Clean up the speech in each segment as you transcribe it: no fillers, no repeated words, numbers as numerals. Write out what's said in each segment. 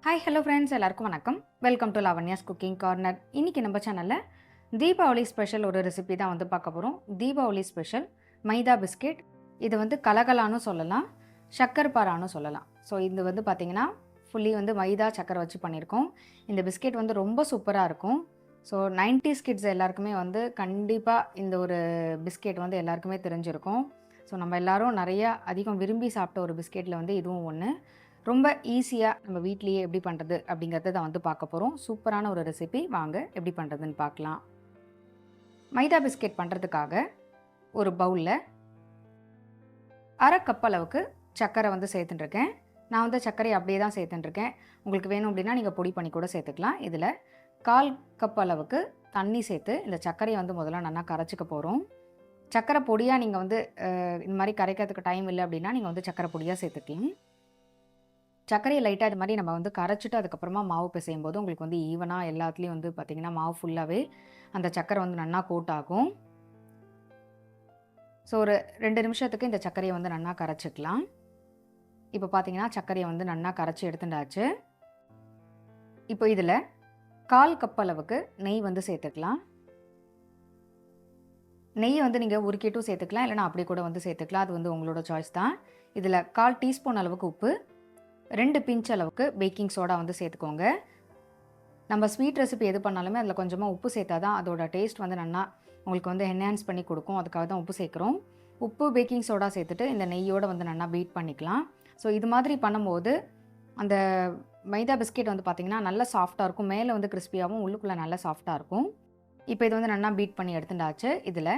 Hi hello friends, எல்லாருக்கும் வணக்கம். Welcome to Lavanya's cooking corner. இன்றைக்கி நம்ம சேனலில் தீபாவளி ஸ்பெஷல் ஒரு ரெசிபி தான் வந்து பார்க்க போகிறோம். தீபாவளி ஸ்பெஷல் மைதா பிஸ்கெட். இது வந்து கலகலான்னு சொல்லலாம், சக்கர் பாரான்னு சொல்லலாம். ஸோ இது வந்து பார்த்திங்கன்னா ஃபுல்லி வந்து மைதா சக்கரை வச்சு பண்ணியிருக்கோம். இந்த பிஸ்கெட் வந்து ரொம்ப சூப்பராக இருக்கும். ஸோ 90s கிட்ஸ் எல்லாருக்குமே வந்து கண்டிப்பாக இந்த ஒரு பிஸ்கெட் வந்து எல்லாருக்குமே தெரிஞ்சிருக்கும். ஸோ நம்ம எல்லோரும் நிறையா அதிகம் விரும்பி சாப்பிட்ட ஒரு பிஸ்கெட்டில் வந்து இதுவும் ஒன்று. ரொம்ப ஈஸியாக நம்ம வீட்லேயே எப்படி பண்ணுறது அப்படிங்கிறத தான் வந்து பார்க்க போகிறோம். சூப்பரான ஒரு ரெசிபி, வாங்க எப்படி பண்ணுறதுன்னு பார்க்கலாம். மைதா பிஸ்கெட் பண்ணுறதுக்காக ஒரு பவுலில் அரை கப் அளவுக்கு சர்க்கரை வந்து சேர்த்துட்டுருக்கேன். நான் வந்து சர்க்கரை அப்படியே தான் சேர்த்துட்டுருக்கேன். உங்களுக்கு வேணும் அப்படின்னா நீங்கள் பொடி பண்ணி கூட சேர்த்துக்கலாம். இதில் 1/4 கப் அளவுக்கு தண்ணி சேர்த்து இந்த சர்க்கரையை வந்து முதல்ல நல்லா கரைச்சிக்க போகிறோம். சர்க்கரை பொடியாக நீங்கள் வந்து இந்த மாதிரி கரைக்கிறதுக்கு டைம் இல்லை அப்படின்னா நீங்கள் வந்து சர்க்கரை பொடியாக சேர்த்துக்கலாம். சர்க்கரையை லைட்டாக இது மாதிரி நம்ம வந்து கரைச்சிட்டு அதுக்கப்புறமா மாவு பிசையும் போது உங்களுக்கு வந்து ஈவனாக எல்லாத்துலேயும் வந்து பார்த்திங்கன்னா மாவு ஃபுல்லாகவே அந்த சர்க்கரை வந்து நல்லா கோட் ஆகும். ஸோ ஒரு 2 நிமிஷத்துக்கு இந்த சர்க்கரையை வந்து நல்லா கரைச்சிக்கலாம். இப்போ பார்த்தீங்கன்னா சர்க்கரையை வந்து நல்லா கரைச்சி எடுத்துட்டாச்சு. இப்போ இதில் 1/4 கப் அளவுக்கு நெய் வந்து சேர்த்துக்கலாம். நெய்யை வந்து நீங்கள் உருக்கிட்டும் சேர்த்துக்கலாம், இல்லைனா அப்படியே கூட வந்து சேர்த்துக்கலாம். அது வந்து உங்களோட சாய்ஸ் தான். இதில் 1/4 டீஸ்பூன் அளவுக்கு உப்பு, 2 பிஞ்ச் அளவுக்கு பேக்கிங் சோடா வந்து சேர்த்துக்கோங்க. நம்ம ஸ்வீட் ரெசிபி எது பண்ணாலுமே அதில் கொஞ்சமாக உப்பு சேர்த்தா தான் அதோட டேஸ்ட் வந்து நல்லா உங்களுக்கு வந்து என்ஹான்ஸ் பண்ணி கொடுக்கும். அதுக்காக தான் உப்பு சேர்க்குறோம். உப்பு, பேக்கிங் சோடா சேர்த்துட்டு இந்த நெய்யோடு வந்து நல்லா பீட் பண்ணிக்கலாம். ஸோ இது மாதிரி பண்ணும்போது அந்த மைதா பிஸ்கெட் வந்து பார்த்திங்கன்னா நல்லா சாஃப்டாக இருக்கும். மேலே வந்து கிறிஸ்பியாகவும் உள்ளுக்குள்ளே நல்லா சாஃப்டாக இருக்கும். இப்போ இது வந்து நல்லா பீட் பண்ணி எடுத்துட்டாச்சு. இதில்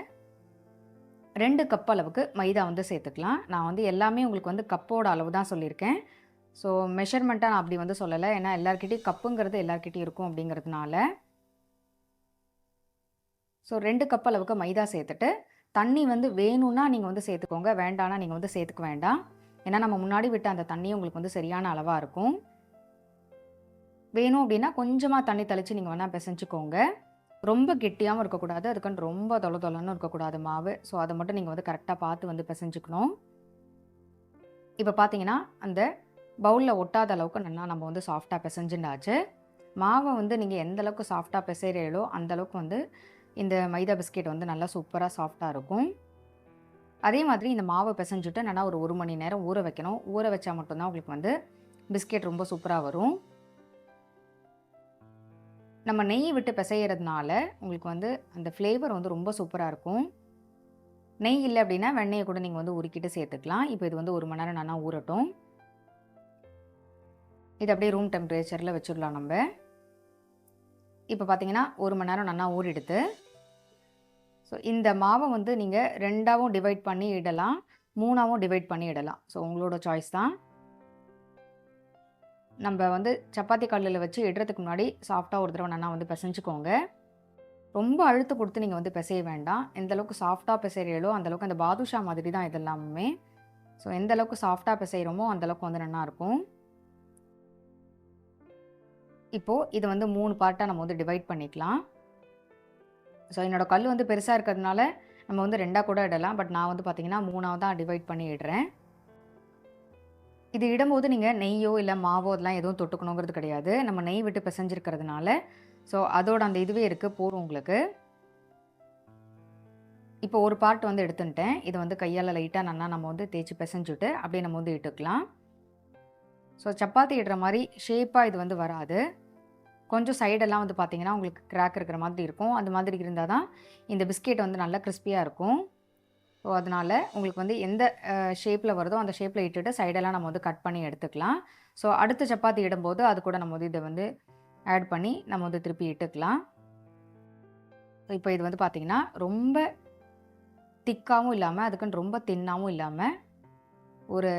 2 கப் அளவுக்கு மைதா வந்து சேர்த்துக்கலாம். நான் வந்து எல்லாமே உங்களுக்கு வந்து கப்போட அளவு தான் சொல்லியிருக்கேன். ஸோ மெஷர்மெண்ட்டாக நான் அப்படி வந்து சொல்லலை, ஏன்னா எல்லாருக்கிட்டையும் கப்புங்கிறது எல்லாருக்கிட்டையும் இருக்கும் அப்படிங்கிறதுனால. ஸோ 2 கப் அளவுக்கு மைதா சேர்த்துட்டு தண்ணி வந்து வேணும்னா நீங்கள் வந்து சேர்த்துக்கோங்க, வேண்டானா நீங்கள் வந்து சேர்த்துக்க வேண்டாம். ஏன்னா நம்ம முன்னாடி விட்ட அந்த தண்ணி உங்களுக்கு வந்து சரியான அளவாக இருக்கும். வேணும் அப்படின்னா கொஞ்சமாக தண்ணி தெளித்து நீங்கள் வேணால் பிசைஞ்சுக்கோங்க. ரொம்ப கெட்டியாகவும் இருக்கக்கூடாது, அதுக்குன்னு ரொம்ப தொலைன்னு இருக்கக்கூடாது மாவு. ஸோ அதை மட்டும் நீங்கள் வந்து கரெக்டாக பார்த்து வந்து பிசைஞ்சுக்கணும். இப்போ பார்த்தீங்கன்னா அந்த பவுலில் ஒட்டாத அளவுக்கு நல்லா நம்ம வந்து சாஃப்டாக பிசைஞ்சுண்டாச்சு. மாவை வந்து நீங்கள் எந்த அளவுக்கு சாஃப்டாக பிசைகிறீங்களோ அந்தளவுக்கு வந்து இந்த மைதா பிஸ்கெட் வந்து நல்லா சூப்பராக சாஃப்டாக இருக்கும். அதே மாதிரி இந்த மாவை பிசைஞ்சுட்டு நல்லா ஒரு 1 மணி நேரம் ஊற வைக்கணும். ஊற வச்சா மட்டும்தான் உங்களுக்கு வந்து பிஸ்கெட் ரொம்ப சூப்பராக வரும். நம்ம நெய் விட்டு பிசைகிறதுனால உங்களுக்கு வந்து அந்த ஃப்ளேவர் வந்து ரொம்ப சூப்பராக இருக்கும். நெய் இல்லை அப்படின்னா வெண்ணெயை கூட நீங்கள் வந்து உருக்கிட்டு சேர்த்துக்கலாம். இப்போ இது வந்து 1 மணி நேரம் நல்லா ஊறட்டும். இது அப்படியே ரூம் டெம்பரேச்சரில் வச்சுடலாம் நம்ம. இப்போ பார்த்தீங்கன்னா 1 மணி நேரம் நல்லா ஊறிடுது. ஸோ இந்த மாவை வந்து நீங்கள் 2ஆகவும் டிவைட் பண்ணி இடலாம், 3ஆகவும் டிவைட் பண்ணி இடலாம். ஸோ உங்களோட சாய்ஸ் தான். நம்ம வந்து சப்பாத்தி கல்லில் வச்சு இடுறதுக்கு முன்னாடி சாஃப்டாக ஒரு தடவை நல்லா வந்து பிசைஞ்சுக்கோங்க. ரொம்ப அழுத்து கொடுத்து நீங்கள் வந்து பிசைய வேண்டாம். எந்த அளவுக்கு சாஃப்டாக பிசைகிறீங்களோ அந்தளவுக்கு அந்த பாதுஷா மாதிரி தான் இதெல்லாமே. ஸோ எந்த அளவுக்கு சாஃப்டாக பிசைகிறோமோ அந்தளவுக்கு வந்து நல்லாயிருக்கும். இப்போது இது வந்து 3 பார்ட்டாக நம்ம வந்து டிவைட் பண்ணிக்கலாம். ஸோ என்னோடய கல் வந்து பெருசாக இருக்கிறதுனால நம்ம வந்து 2ஆக கூட இடலாம். பட் நான் வந்து பார்த்திங்கன்னா 3ஆக தான் டிவைட் பண்ணி இடுறேன். இது இடும்போது நீங்கள் நெய்யோ இல்லை மாவோ அதெல்லாம் எதுவும் தொட்டுக்கணுங்கிறது கிடையாது. நம்ம நெய் விட்டு பிசைஞ்சிருக்கிறதுனால ஸோ அதோட அந்த இதுவே இருக்குது, போதும் உங்களுக்கு. இப்போ ஒரு பார்ட் வந்து எடுத்துட்டேன். இதை வந்து கையால் லைட்டாக நல்லா நம்ம வந்து தேய்ச்சி பிசைஞ்சுட்டு அப்படியே நம்ம வந்து இட்டுக்கலாம். ஸோ சப்பாத்தி இடுற மாதிரி ஷேப்பாக இது வந்து வராது. கொஞ்சம் சைடெல்லாம் வந்து பார்த்திங்கன்னா உங்களுக்கு கிராக் இருக்கிற மாதிரி இருக்கும். அந்த மாதிரி இருந்தால் தான் இந்த பிஸ்கெட் வந்து நல்லா கிறிஸ்பியாக இருக்கும். ஸோ அதனால் உங்களுக்கு வந்து எந்த ஷேப்பில் வருதோ அந்த ஷேப்பில் இட்டுட்டு சைடெல்லாம் நம்ம வந்து கட் பண்ணி எடுத்துக்கலாம். ஸோ அடுத்த சப்பாத்தி இடும்போது அது கூட நம்ம வந்து இதை வந்து ஆட் பண்ணி நம்ம வந்து திருப்பி இட்டுக்கலாம். இப்போ இது வந்து பார்த்திங்கன்னா ரொம்ப திக்காகவும் இல்லாமல் அதுக்குன்னு ரொம்ப தின்னாகவும் இல்லாமல் ஒரு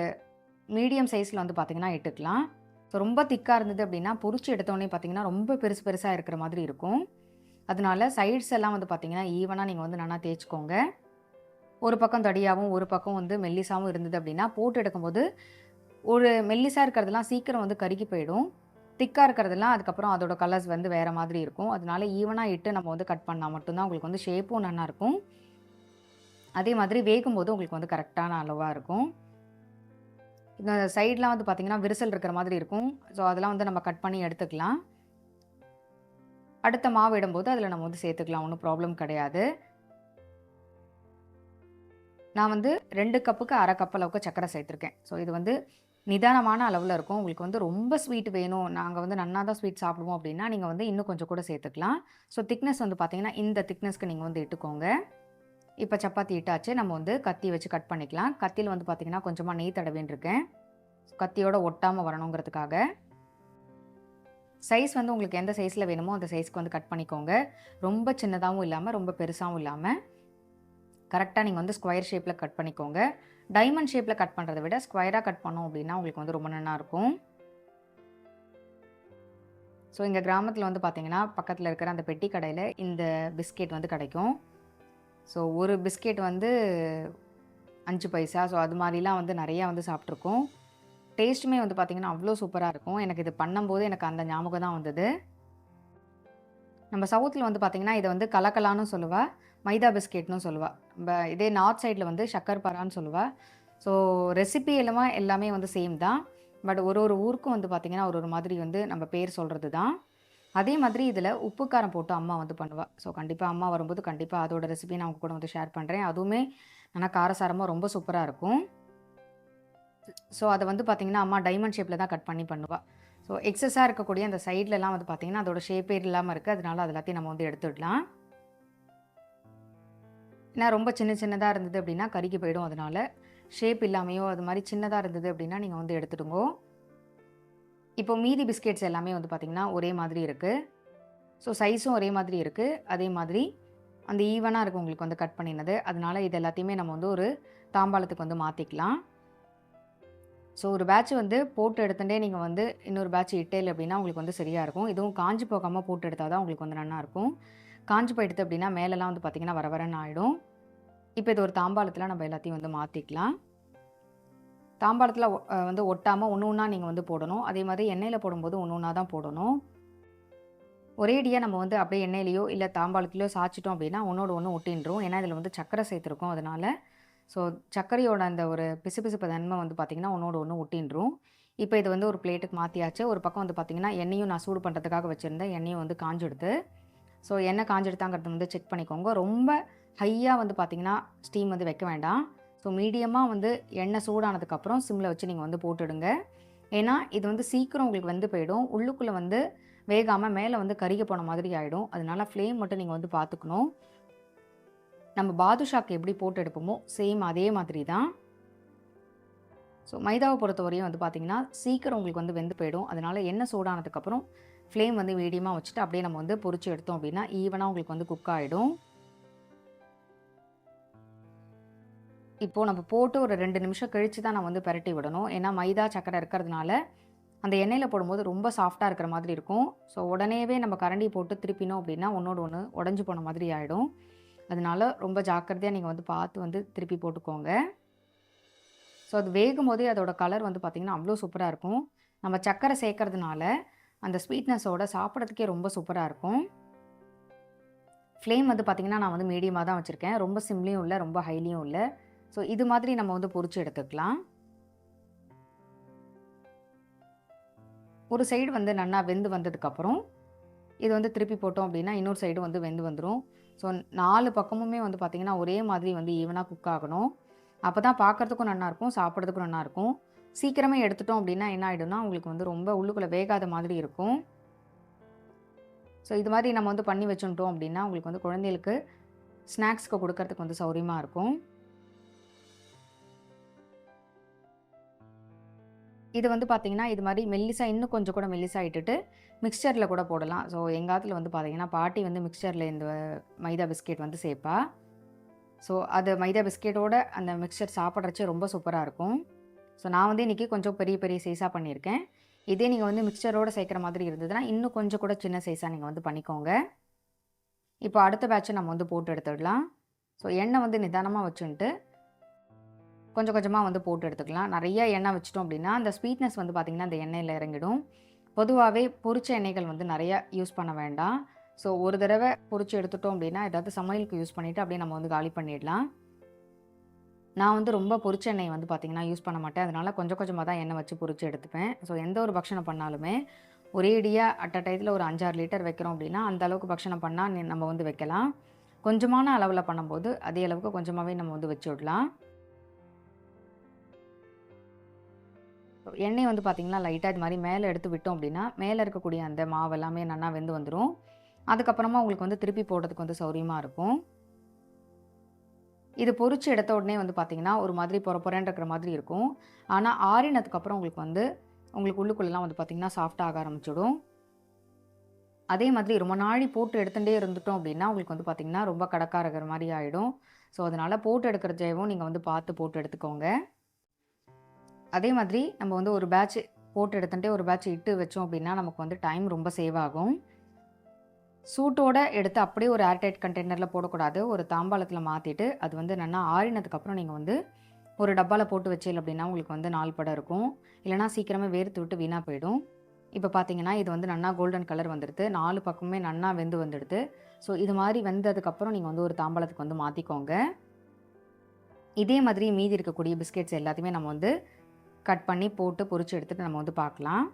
மீடியம் சைஸில் வந்து பார்த்திங்கன்னா இட்டுக்கலாம். ஸோ ரொம்ப திக்காக இருந்தது அப்படின்னா பொரிச்சு எடுத்தோடனே பார்த்திங்கன்னா ரொம்ப பெருசாக இருக்கிற மாதிரி இருக்கும். அதனால சைட்ஸ் எல்லாம் வந்து பார்த்திங்கன்னா ஈவனாக நீங்கள் வந்து நல்லா தேய்ச்சிக்கோங்க. ஒரு பக்கம் தடியாகவும் ஒரு பக்கம் வந்து மெல்லிசாகவும் இருந்தது அப்படின்னா போட்டு எடுக்கும்போது ஒரு மெல்லிசாக இருக்கிறதெல்லாம் சீக்கிரம் வந்து கருகி போயிடும். திக்காக இருக்கிறதெல்லாம் அதுக்கப்புறம் அதோட கலர்ஸ் வந்து வேறு மாதிரி இருக்கும். அதனால ஈவனாக இட்டு நம்ம வந்து கட் பண்ணால் மட்டும்தான் உங்களுக்கு வந்து ஷேப்பும் நல்லாயிருக்கும். அதே மாதிரி வேகும்போது உங்களுக்கு வந்து கரெக்டான அளவாக இருக்கும். இந்த சைட்லாம் வந்து பார்த்தீங்கன்னா விரிசல் இருக்கிற மாதிரி இருக்கும். ஸோ அதெல்லாம் வந்து நம்ம கட் பண்ணி எடுத்துக்கலாம். அடுத்த மாவு இடும்போது அதில் நம்ம வந்து சேர்த்துக்கலாம். ஒண்ணும் ப்ராப்ளம் கிடையாது. நான் வந்து 2 கப்புக்கு 1/2 கப் அளவுக்கு சர்க்கரை சேர்த்துருக்கேன். ஸோ இது வந்து நிதானமான அளவுல இருக்கும். உங்களுக்கு வந்து ரொம்ப ஸ்வீட் வேணும், நாங்க வந்து நன்னா தான் ஸ்வீட் சாப்பிடுவோம் அப்படின்னா, நீங்க வந்து இன்னும் கொஞ்சம் கூட சேர்த்துக்கலாம். ஸோ திக்னஸ் வந்து பார்த்தீங்கன்னா, இந்த திக்னஸ்க்கு நீங்க வந்து இட்டுக்கோங்க. இப்ப சப்பாத்தி இட்டாச்சு. நம்ம வந்து கத்தி வச்சு கட் பண்ணிக்கலாம். கத்தியில வந்து பார்த்தீங்கன்னா, கொஞ்சமா நெய் தடவின்ருக்கேன். கத்தியோட ஒட்டாம வரணுங்கிறதுக்காக. சைஸ் வந்து உங்களுக்கு எந்த சைஸ்ல வேணுமோ, அந்த சைஸ்க்கு வந்து கட் பண்ணிக்கோங்க. ரொம்ப சின்னதாவும் இல்லாம, ரொம்ப பெருசாவும் இல்லாம, கரெக்ட்டா நீங்க வந்து ஸ்கொயர் ஷேப்ல கட் பண்ணிக்கோங்க. டைமண்ட் ஷேப்ல கட் பண்றத விட, ஸ்கொயரா கட் பண்ணோம் அப்படின்னா, உங்களுக்கு வந்து ரொம்ப நன்னா இருக்கும். ஸோ எங்க கிராமத்தில வந்து பார்த்தீங்கன்னா, பக்கத்தில இருக்கிற அந்த பெட்டி கடையில இந்த பிஸ்கெட் வந்து கிடைக்கும். ஸோ ஒரு பிஸ்கெட் வந்து 5 பைசா. ஸோ அது மாரிலாம் வந்து நெறையா வந்து சாப்ட்டுருக்கோம். டேஸ்ட்டுமே வந்து பார்த்தீங்கன்னா, அவ்ளோ சூப்பரா இருக்கும். எனக்கு இது பண்ணும்போது எனக்கு அந்த ஞாபகம் தான் வந்தது. நம்ம சவுத்ல வந்து பார்த்தீங்கன்னா, இத வந்து கலக்கலான்னு சொல்லுவா. மைதா பிஸ்கெட்ன்னு சொல்லுவா. இதே நார்த் சைட்ல வந்து சக்கர் பரான்னு சொல்லுவா. ஸோ ரெசிபி எல்லாமே வந்து சேம் தான். பட் ஒரு ஒரு ஊருக்கும் வந்து பார்த்தீங்கன்னா, ஒரு ஒரு மாதிரி வந்து நம்ம பேர் சொல்றது தான். அதே மாதிரி இதில உப்பு, காரம் போட்டு அம்மா வந்து பண்ணுவா. ஸோ கண்டிப்பா அம்மா வரும்போது கண்டிப்பா அதோட ரெசிபி நான் உங்க கூட வந்து ஷேர் பண்றேன். அதுவுமே நல்லா காரசாரமா ரொம்ப சூப்பரா இருக்கும். ஸோ அத வந்து பார்த்தீங்கன்னா, அம்மா டைமண்ட் ஷேப்ல தான் கட் பண்ணி பண்ணுவா. ஸோ எக்ஸஸா இருக்கக்கூடிய அந்த சைட்லலாம் வந்து பார்த்தீங்கன்னா, அதோட ஷேப்பே இல்லாம இருக்கு. அதனால அது எல்லாத்தையும் நம்ம வந்து எடுத்துடலாம். ஏன்னா ரொம்ப சின்ன சின்னதா இருந்தது அப்படின்னா கருகி போயிடும். அதனால ஷேப் இல்லாமயோ அது மாரி சின்னதா இருந்தது அப்படின்னா, நீங்க வந்து எடுத்துடுங்கோ. இப்போ மீதி பிஸ்கெட்ஸ் எல்லாமே வந்து பார்த்தீங்கன்னா, ஒரே மாதிரி இருக்கு. ஸோ சைஸும் ஒரே மாதிரி இருக்கு. அதே மாதிரி அந்த ஈவனா இருக்கு உங்களுக்கு வந்து கட் பண்ணினது. அதனால இது எல்லாத்தையுமே நம்ம வந்து ஒரு தாம்பாளத்துக்கு வந்து மாத்திக்கலாம். ஸோ ஒரு பேட்ச் வந்து போட்டு எடுத்துட்டே நீங்க வந்து இன்னொரு பேட்ச் இட்டேல் அப்படின்னா உங்களுக்கு வந்து சரியா இருக்கும். இதுவும் காஞ்சு போகாம போட்டு எடுத்தா தான் உங்களுக்கு வந்து நன்னா இருக்கும். காஞ்சு போயிடுத்து அப்படின்னா மேலலாம் வந்து பார்த்தீங்கன்னா வர வரன்னு ஆயிடும். இப்போ இது ஒரு தாம்பாளத்தில நம்ம எல்லாத்தையும் வந்து மாத்திக்கலாம். தாம்பாளத்தில வந்து ஒட்டாம ஒண்ணு ஒண்ணா நீங்க வந்து போடணும். அதே மாதிரி எண்ணெயில போடும்போது ஒண்ணு ஒண்ணா தான் போடணும். ஒரேடியா நம்ம வந்து அப்படியே எண்ணெயிலயோ, இல்ல தாம்பாளத்திலயோ சாய்ச்சிட்டோம் அப்படின்னா, ஒண்ணோட ஒண்ணு ஒட்டின்றும். ஏன்னா, இதில வந்து சர்க்கரை சேர்த்துருக்கோம். அதனால, ஸோ சர்க்கரையோட அந்த ஒரு பிசுபிசுப்பு தன்மை வந்து பார்த்தீங்கன்னா, ஒண்ணோட ஒண்ணு ஒட்டின்றும். இப்ப இது வந்து ஒரு பிளேட்டுக்கு மாத்தியாச்சு. ஒரு பக்கம் வந்து பார்த்தீங்கன்னா, எண்ணெயும் நான் சூடு பண்றதுக்காக வச்சிருந்தேன். எண்ணெயும் வந்து காஞ்செடுத்து. ஸோ எண்ணெய் காஞ்செடுத்தாங்கிறத வந்து செக் பண்ணிக்கோங்க. ரொம்ப ஹையா வந்து பார்த்தீங்கன்னா, ஸ்டீம் வந்து வைக்க வேண்டாம். ஸோ மீடியமா வந்து எண்ணெய் சூடானதுக்கப்புறம் சிம்ல வச்சு நீங்க வந்து போட்டுடுங்க. ஏன்னா, இது வந்து சீக்கிரம் உங்களுக்கு வெந்து போயிடும். உள்ளுக்குள்ள வந்து வேகாம மேல வந்து கருகி போன மாதிரி ஆயிடும். அதனால ஃப்ளேம் மட்டும் நீங்க வந்து பார்த்துக்கணும். நம்ம பாதுஷாக்கு எப்படி போட்டு எடுப்போமோ, சேம் அதே மாதிரி தான். ஸோ மைதாவ பொறுத்தவரையும் வந்து பார்த்தீங்கன்னா, சீக்கிரம் உங்களுக்கு வந்து வெந்து போயிடும். அதனால எண்ணெய் சூடானதுக்கப்புறம் ஃப்ளேம் வந்து மீடியமா வச்சுட்டு அப்படியே நம்ம வந்து பொரிச்சு எடுத்தோம் அப்படின்னா, ஈவனா உங்களுக்கு வந்து குக் ஆயிடும். இப்போ நம்ம போட்டு ஒரு 2 நிமிஷம் கழிச்சு தான் நம்ம வந்து பெரட்டி விடணும். ஏன்னா மைதா, சர்க்கரை இருக்கிறதுனால, அந்த எண்ணெயில போடும்போது ரொம்ப சாஃப்ட்டா இருக்கிற மாதிரி இருக்கும். ஸோ உடனேவே நம்ம கரண்டி போட்டு திருப்பினோம் அப்படின்னா, ஒண்ணோட ஒண்ணு உடைஞ்சு போன மாதிரி ஆயிடும். அதனால ரொம்ப ஜாக்கிரதையா நீங்க வந்து பார்த்து வந்து திருப்பி போட்டுக்கோங்க. ஸோ அது வேகும்போதே அதோட கலர் வந்து பார்த்தீங்கன்னா, அவ்ளோ சூப்பரா இருக்கும். நம்ம சர்க்கரை சேர்க்கறதுனால, அந்த ஸ்வீட்னஸோட சாப்பிடறதுக்கே ரொம்ப சூப்பரா இருக்கும். ஃப்ளேம் வந்து பார்த்தீங்கன்னா, நான் வந்து மீடியமா தான் வச்சிருக்கேன். ரொம்ப சிம்லயும் இல்ல, ரொம்ப ஹைலயும் இல்ல. ஸோ இது மாதிரி நம்ம வந்து பொரிச்சு எடுத்துக்கலாம். ஒரு சைடு வந்து நன்னா வெந்து வந்ததுக்கப்புறம், இது வந்து திருப்பி போட்டோம் அப்படின்னா, இன்னொரு சைடு வந்து வெந்து வந்துரும். ஸோ 4 பக்கமுமே வந்து பார்த்தீங்கன்னா, ஒரே மாதிரி வந்து ஈவனா குக் ஆகணும். அப்பதான் பார்க்கறதுக்கும் நல்லாருக்கும், சாப்பிடுறதுக்கும் நல்லாருக்கும். சீக்கிரமே எடுத்துட்டோம் அப்படின்னா என்ன ஆயிடும்னா, உங்களுக்கு வந்து ரொம்ப உள்ளுக்குள்ள வேகாத மாதிரி இருக்கும். ஸோ இது மாதிரி நம்ம வந்து பண்ணி வச்சுட்டோம் அப்படின்னா, உங்களுக்கு வந்து குழந்தைகளுக்கு ஸ்நாக்ஸ்க்கு குடுக்கறதுக்கு வந்து சௌரியமா இருக்கும். இது வந்து பார்த்தீங்கன்னா, இது மாரி மெல்லிசா இன்னும் கொஞ்சம் கூட மெல்லிசா இட்டுட்டு, மிக்ஸ்சர்ல கூட போடலாம். ஸோ எங்க ஆத்துல வந்து பார்த்தீங்கன்னா, பாட்டி வந்து மிக்ஸ்சர்ல இந்த மைதா பிஸ்கெட் வந்து சேப்பா. ஸோ அது மைதா பிஸ்கெட்டோட அந்த மிக்ஸ்சர் சாப்பிடுறச்சே ரொம்ப சூப்பரா இருக்கும். ஸோ நான் வந்து இன்னைக்கு கொஞ்சம் பெரிய பெரிய சைஸா பண்ணியிருக்கேன். இதே நீங்க வந்து மிக்ஸ்சரோட சேர்க்கிற மாதிரி இருந்ததுன்னா, இன்னும் கொஞ்சம் கூட சின்ன சைஸா நீங்க வந்து பண்ணிக்கோங்க. இப்போ அடுத்த பேட்ச்ச நம்ம வந்து போட்டு எடுத்துடலாம். ஸோ எண்ணெய் வந்து நிதானமா வச்சுன்ட்டு, கொஞ்சம் கொஞ்சமா வந்து போட்டு எடுத்துக்கலாம். நெறைய எண்ணெய் வச்சுட்டோம் அப்படின்னா, அந்த ஸ்வீட்னஸ் வந்து பார்த்தீங்கன்னா, அந்த எண்ணெயில இறங்கிடும். பொதுவாவே பொரிச்ச எண்ணெய்கள் வந்து நெறைய யூஸ் பண்ண வேண்டாம். ஸோ ஒரு தடவ பொரிச்சு எடுத்துட்டோம் அப்படின்னா, ஏதாவது சமையலுக்கு யூஸ் பண்ணிட்டு அப்படியே நம்ம வந்து காலி பண்ணிடலாம். நான் வந்து ரொம்ப பொரிச்ச எண்ணெய் வந்து பார்த்தீங்கன்னா யூஸ் பண்ண மாட்டேன். அதனால கொஞ்சம் கொஞ்சமா தான் எண்ணெய் வச்சு பொரிச்சு எடுத்துப்பேன். ஸோ எந்த ஒரு பக்ஷணம் பண்ணாலுமே ஒரேடியா அட் அ டயத்துல ஒரு 5, 6 லிட்டர் வைக்கிறோம் அப்படின்னா, அந்த அளவுக்கு பக்ஷணம் பண்ணா நம்ம வந்து வைக்கலாம். கொஞ்சமான அளவுல பண்ணும்போது, அதே அளவுக்கு கொஞ்சமாவே நம்ம வந்து வச்சு விடலாம். எண்ணெய் வந்து பார்த்தீங்கன்னா, லைட்டா இது மாரி மேல எடுத்து விட்டோம் அப்படின்னா, மேல இருக்கக்கூடிய அந்த மாவு எல்லாமே நல்லா வெந்து வந்துரும். அதுக்கப்புறமா உங்களுக்கு வந்து திருப்பி போடுறதுக்கு வந்து சௌரியமா இருக்கும். இது பொரிச்சு எடுத்த உடனே வந்து பார்த்தீங்கன்னா, ஒரு மாதிரி பொர பொரன்னு இருக்கிற மாதிரி இருக்கும். ஆனா ஆறினதுக்கப்புறம் உங்களுக்கு உள்ளுக்குள்ளலாம் வந்து பார்த்தீங்கன்னா, சாஃப்ட்டா ஆக ஆரம்பிச்சுடும். அதே மாதிரி ரொம்ப நாழி போட்டு எடுத்துட்டே இருந்துட்டோம் அப்படின்னா, உங்களுக்கு வந்து பார்த்தீங்கன்னா, ரொம்ப கடக்கா இருக்கிற மாரி ஆயிடும். ஸோ, அதனால போட்டு எடுக்கிறதையும் நீங்க வந்து பார்த்து போட்டு எடுத்துக்கோங்க. அதே மாதிரி நம்ம வந்து ஒரு பேட்ச் போட்டு எடுத்துட்டே ஒரு பேட்ச் இட்டு வச்சோம் அப்படின்னா, நமக்கு வந்து டைம் ரொம்ப சேவ் ஆகும். சூட்டோட எடுத்து அப்படியே ஒரு ஏர் டைட் கண்டெய்னர்ல போடக்கூடாது. ஒரு தாம்பாளத்தில மாத்திட்டு, அது வந்து நல்லா ஆறினதுக்கப்புறம் நீங்க வந்து ஒரு டப்பால போட்டு வச்சீங்க அப்படின்னா, உங்களுக்கு வந்து நாள் பட இருக்கும். இல்லன்னா சீக்கிரமே வேர்த்து விட்டு வீணா போயிடும். இப்ப பார்த்தீங்கன்னா, இது வந்து நன்னா கோல்டன் கலர் வந்துடுது. 4 பக்கமுமே நன்னா வெந்து வந்துடுது. ஸோ, இது மாரி வெந்ததுக்கப்புறம் நீங்க வந்து ஒரு தாம்பாளத்துக்கு வந்து மாத்திக்கோங்க. இதே மாதிரி மீதி இருக்கக்கூடிய பிஸ்கெட்ஸ் எல்லாத்தையுமே நம்ம வந்து கட் பண்ணி போட்டு பொரிச்சு எடுத்துட்டு நம்ம வந்து பார்க்கலாம்.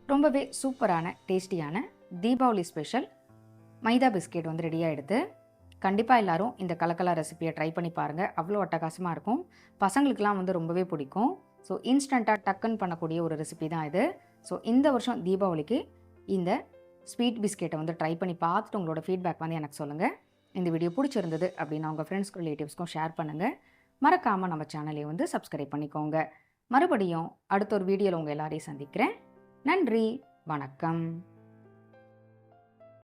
ரொம்பவே சூப்பரான, டேஸ்டியான தீபாவளி ஸ்பெஷல் மைதா பிஸ்கெட் வந்து ரெடி ஆயிடுது. கண்டிப்பா எல்லாரும் இந்த கலக்கலா ரெசிபிய ட்ரை பண்ணி பாருங்க. அவ்ளோ அட்டகாசமா இருக்கும். பசங்களுக்கெல்லாம் வந்து ரொம்பவே பிடிக்கும். ஸோ இன்ஸ்டன்ட்டா டக்குன்னு பண்ணக்கூடிய ஒரு ரெசிபி தான் இது. ஸோ இந்த வருஷம் தீபாவளிக்கு இந்த ஸ்வீட் பிஸ்கெட்ட வந்து ட்ரை பண்ணி பார்த்துட்டு உங்களோட ஃபீட்பேக் வந்து எனக்கு சொல்லுங்க. இந்த வீடியோ புடிச்சிருந்தது அப்படின்னா உங்க ஃப்ரெண்ட்ஸ்க்கும், ரிலேட்டிவ்ஸ்க்கும் ஷேர் பண்ணுங்க. மறக்காம நம்ம சேனலையும் வந்து சப்ஸ்கிரைப் பண்ணிக்கோங்க. மறுபடியும் அடுத்த ஒரு வீடியோல உங்க எல்லாரையும் சந்திக்கிறேன். நன்றி. வணக்கம்.